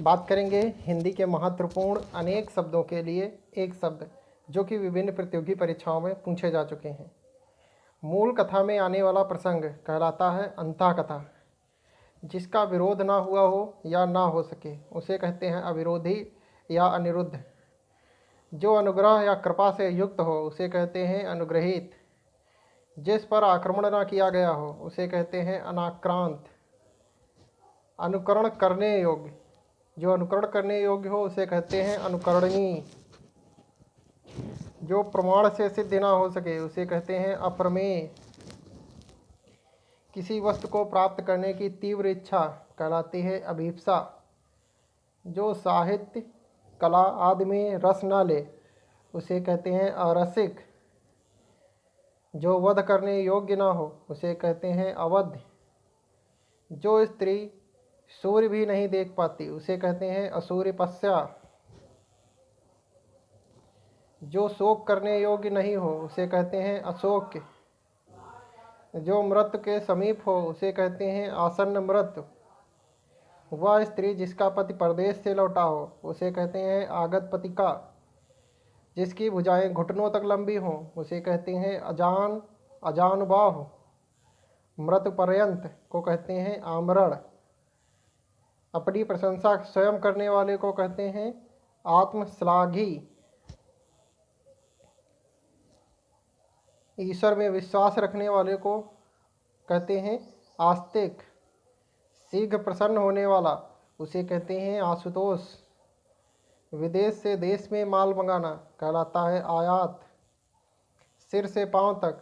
बात करेंगे हिंदी के महत्वपूर्ण अनेक शब्दों के लिए एक शब्द जो कि विभिन्न प्रतियोगी परीक्षाओं में पूछे जा चुके हैं। मूल कथा में आने वाला प्रसंग कहलाता है अंतः कथा। जिसका विरोध ना हुआ हो या ना हो सके उसे कहते हैं अविरोधी या अनिरुद्ध। जो अनुग्रह या कृपा से युक्त हो उसे कहते हैं अनुग्रहित। जिस पर आक्रमण ना किया गया हो उसे कहते हैं अनाक्रांत। अनुकरण करने योग्य, जो अनुकरण करने योग्य हो उसे कहते हैं अनुकरणीय। जो प्रमाण से सिद्ध ना हो सके उसे कहते हैं अप्रमेय। किसी वस्तु को प्राप्त करने की तीव्र इच्छा कहलाती है अभीप्सा। जो साहित्य कला आदि में रस न ले उसे कहते हैं अरसिक। जो वध करने योग्य ना हो उसे कहते हैं अवध। जो स्त्री सूर्य भी नहीं देख पाती उसे कहते हैं असूर्यपस्या। जो शोक करने योग्य नहीं हो उसे कहते हैं अशोक्य। जो मृत्यु के समीप हो उसे कहते हैं आसन्न मृत्यु। वह स्त्री जिसका पति परदेश से लौटा हो उसे कहते हैं आगत पतिका। जिसकी भुजाएं घुटनों तक लंबी हों उसे कहते हैं अजानुबाहु। मृत्यु पर्यंत को कहते हैं आमरण। अपनी प्रशंसा स्वयं करने वाले को कहते हैं आत्मश्लाघी। ईश्वर में विश्वास रखने वाले को कहते हैं आस्तिक। शीघ्र प्रसन्न होने वाला उसे कहते हैं आशुतोष। विदेश से देश में माल मंगाना कहलाता है आयात। सिर से पांव तक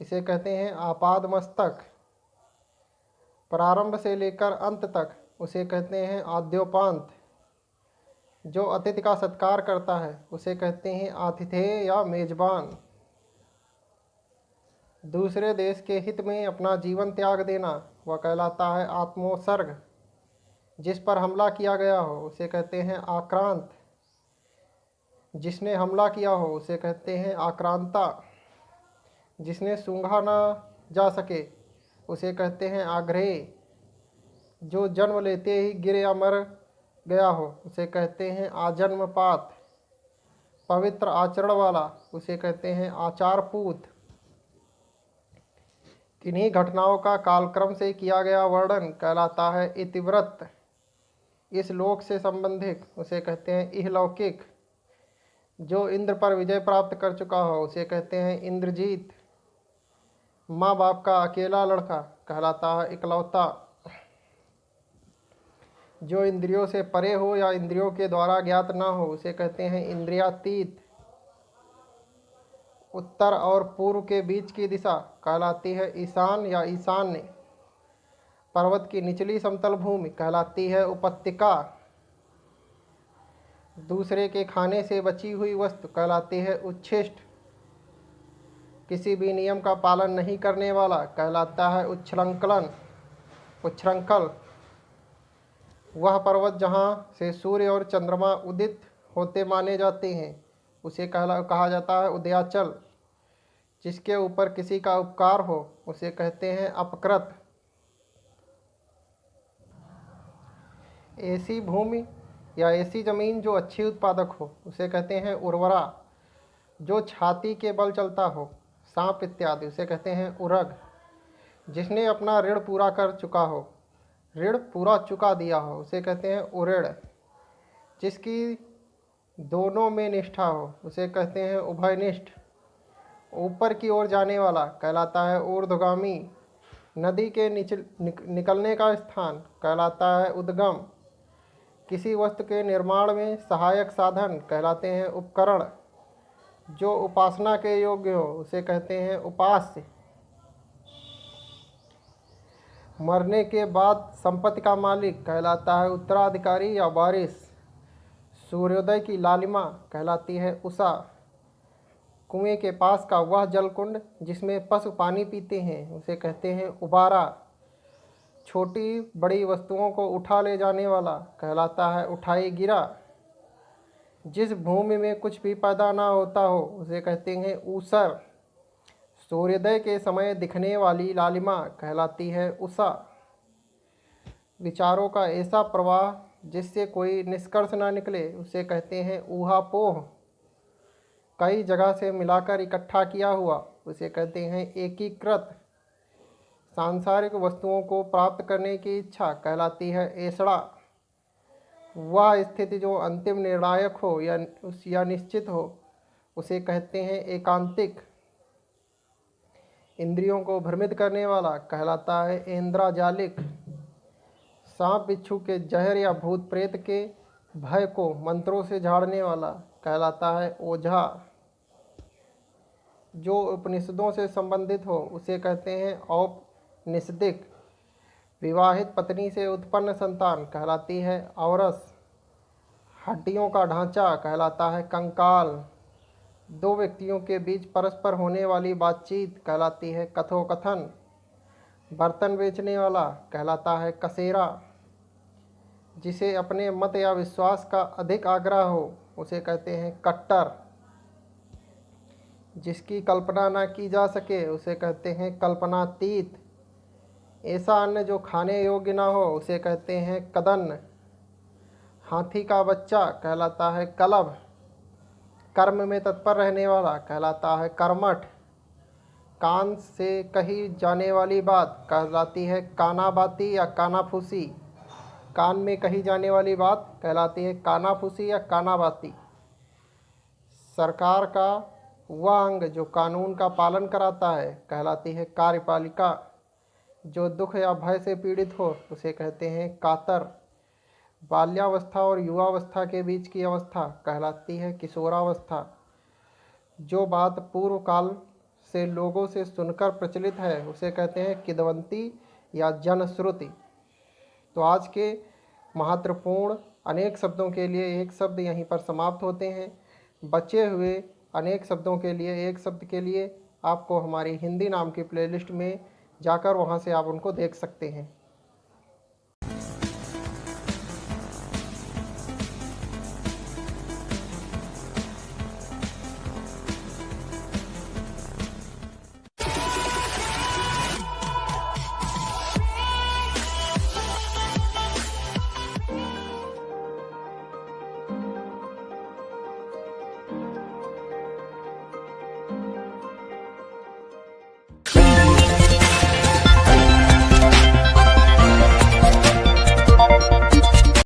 इसे कहते हैं आपाद मस्तक। प्रारंभ से लेकर अंत तक उसे कहते हैं आद्योपांत। जो अतिथि का सत्कार करता है उसे कहते हैं आतिथेय या मेजबान। दूसरे देश के हित में अपना जीवन त्याग देना वह कहलाता है आत्मोत्सर्ग। जिस पर हमला किया गया हो उसे कहते हैं आक्रांत। जिसने हमला किया हो उसे कहते हैं आक्रांता। जिसने सूंघा ना जा सके उसे कहते हैं आग्रही। जो जन्म लेते ही गिर या मर गया हो उसे कहते हैं आजन्मपात। पवित्र आचरण वाला उसे कहते हैं आचारपूत। किन्हीं घटनाओं का कालक्रम से किया गया वर्णन कहलाता है इतिवृत्त। इस लोक से संबंधित उसे कहते हैं इहलौकिक। जो इंद्र पर विजय प्राप्त कर चुका हो उसे कहते हैं इंद्रजीत। माँ बाप का अकेला लड़का कहलाता है इकलौता। जो इंद्रियों से परे हो या इंद्रियों के द्वारा ज्ञात ना हो उसे कहते हैं इंद्रियातीत। उत्तर और पूर्व के बीच की दिशा कहलाती है ईशान या ईशान्य। पर्वत की निचली समतल भूमि कहलाती है उपत्यका। दूसरे के खाने से बची हुई वस्तु कहलाती है उच्छिष्ट। किसी भी नियम का पालन नहीं करने वाला कहलाता है उच्छृंखल। वह पर्वत जहाँ से सूर्य और चंद्रमा उदित होते माने जाते हैं उसे कहा जाता है उदयाचल। जिसके ऊपर किसी का उपकार हो उसे कहते हैं अपकृत। ऐसी भूमि या ऐसी जमीन जो अच्छी उत्पादक हो उसे कहते हैं उर्वरा। जो छाती के बल चलता हो सांप इत्यादि उसे कहते हैं उरग। जिसने अपना ऋण पूरा कर चुका हो, ऋण पूरा चुका दिया हो उसे कहते हैं उऋण। जिसकी दोनों में निष्ठा हो उसे कहते हैं उभयनिष्ठ। ऊपर की ओर जाने वाला कहलाता है ऊर्ध्वगामी। नदी के निकलने का स्थान कहलाता है उद्गम। किसी वस्तु के निर्माण में सहायक साधन कहलाते हैं उपकरण। जो उपासना के योग्य हो उसे कहते हैं उपास्य। मरने के बाद संपत्ति का मालिक कहलाता है उत्तराधिकारी या वारिस। सूर्योदय की लालिमा कहलाती है उषा। कुएं के पास का वह जलकुंड जिसमें पशु पानी पीते हैं उसे कहते हैं उबारा। छोटी बड़ी वस्तुओं को उठा ले जाने वाला कहलाता है उठाई गिरा। जिस भूमि में कुछ भी पैदा ना होता हो उसे कहते हैं ऊसर। सूर्योदय के समय दिखने वाली लालिमा कहलाती है उषा। विचारों का ऐसा प्रवाह जिससे कोई निष्कर्ष ना निकले उसे कहते हैं ऊहापोह। कई जगह से मिलाकर इकट्ठा किया हुआ उसे कहते हैं एकीकृत। सांसारिक वस्तुओं को प्राप्त करने की इच्छा कहलाती है ऐषणा। वह स्थिति जो अंतिम निर्णायक हो या निश्चित हो उसे कहते हैं एकांतिक। इंद्रियों को भ्रमित करने वाला कहलाता है ऐन्द्रजालिक। सांप बिच्छू के जहर या भूत प्रेत के भय को मंत्रों से झाड़ने वाला कहलाता है ओझा। जो उपनिषदों से संबंधित हो उसे कहते हैं औपनिषदिक। विवाहित पत्नी से उत्पन्न संतान कहलाती है औरस। हड्डियों का ढांचा कहलाता है कंकाल। दो व्यक्तियों के बीच परस्पर होने वाली बातचीत कहलाती है कथोकथन। बर्तन बेचने वाला कहलाता है कसेरा। जिसे अपने मत या विश्वास का अधिक आग्रह हो उसे कहते हैं कट्टर। जिसकी कल्पना न की जा सके उसे कहते हैं कल्पनातीत। ऐसा अन्न जो खाने योग्य न हो उसे कहते हैं कदन्न। हाथी का बच्चा कहलाता है कलभ। कर्म में तत्पर रहने वाला कहलाता है कर्मठ। कान से कही जाने वाली बात कहलाती है कानाबाती या कानाफूसी। कान में कही जाने वाली बात कहलाती है कानाफूसी या कानाबाती। सरकार का वह अंग जो कानून का पालन कराता है कहलाती है कार्यपालिका। जो दुख या भय से पीड़ित हो उसे कहते हैं कातर। बाल्यावस्था और युवावस्था के बीच की अवस्था कहलाती है किशोरावस्था। जो बात पूर्व काल से लोगों से सुनकर प्रचलित है उसे कहते हैं किदवंती या जनश्रुति। तो आज के महत्वपूर्ण अनेक शब्दों के लिए एक शब्द यहीं पर समाप्त होते हैं। बचे हुए अनेक शब्दों के लिए एक शब्द के लिए आपको हमारी हिंदी नाम की प्लेलिस्ट में जाकर वहां से आप उनको देख सकते हैं।